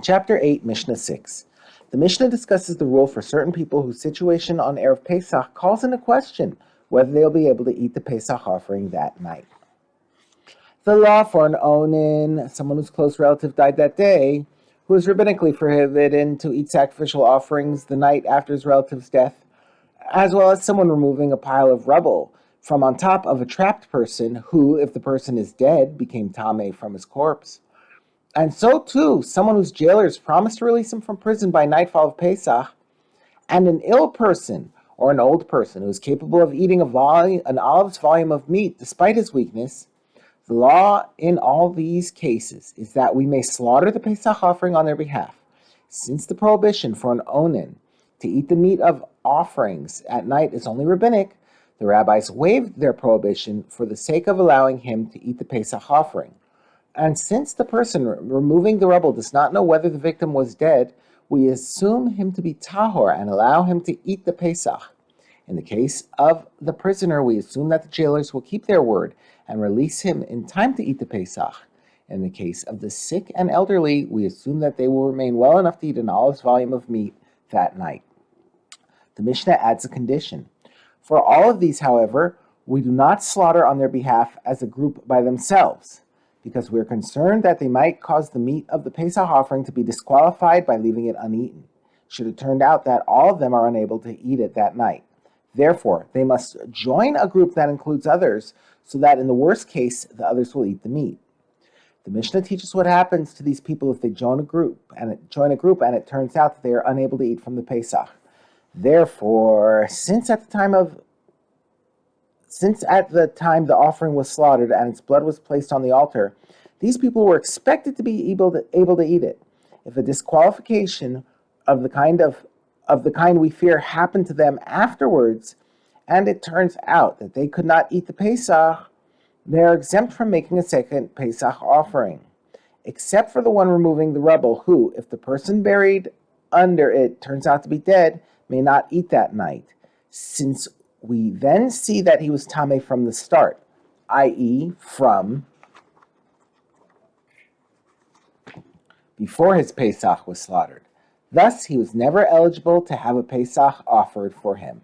Chapter 8, Mishnah 6. The Mishnah discusses the rule for certain people whose situation on Erev Pesach calls into question whether they'll be able to eat the Pesach offering that night. The law for an onin, someone whose close relative died that day, who is rabbinically forbidden to eat sacrificial offerings the night after his relative's death, as well as someone removing a pile of rubble from on top of a trapped person who, if the person is dead, became tameh from his corpse. And so too, someone whose jailers promised to release him from prison by nightfall of Pesach, and an ill person or an old person who is capable of eating an olive's volume of meat despite his weakness. The law in all these cases is that we may slaughter the Pesach offering on their behalf. Since the prohibition for an onin to eat the meat of offerings at night is only rabbinic, the rabbis waived their prohibition for the sake of allowing him to eat the Pesach offering. And since the person removing the rubble does not know whether the victim was dead, we assume him to be tahor and allow him to eat the Pesach. In the case of the prisoner, we assume that the jailers will keep their word and release him in time to eat the Pesach. In the case of the sick and elderly, we assume that they will remain well enough to eat an olive's volume of meat that night. The Mishnah adds a condition. For all of these, however, we do not slaughter on their behalf as a group by themselves, because we are concerned that they might cause the meat of the Pesach offering to be disqualified by leaving it uneaten, should it turn out that all of them are unable to eat it that night. Therefore, they must join a group that includes others, so that in the worst case, the others will eat the meat. The Mishnah teaches what happens to these people if they join a group and it turns out that they are unable to eat from the Pesach. Therefore, since at the time the offering was slaughtered and its blood was placed on the altar, these people were expected to be able to eat it. If a disqualification of the kind we fear happened to them afterwards, and it turns out that they could not eat the Pesach, they are exempt from making a second Pesach offering, except for the one removing the rubble, who, if the person buried under it turns out to be dead, may not eat that night, since we then see that he was tameh from the start, i.e., from before his Pesach was slaughtered. Thus, he was never eligible to have a Pesach offered for him.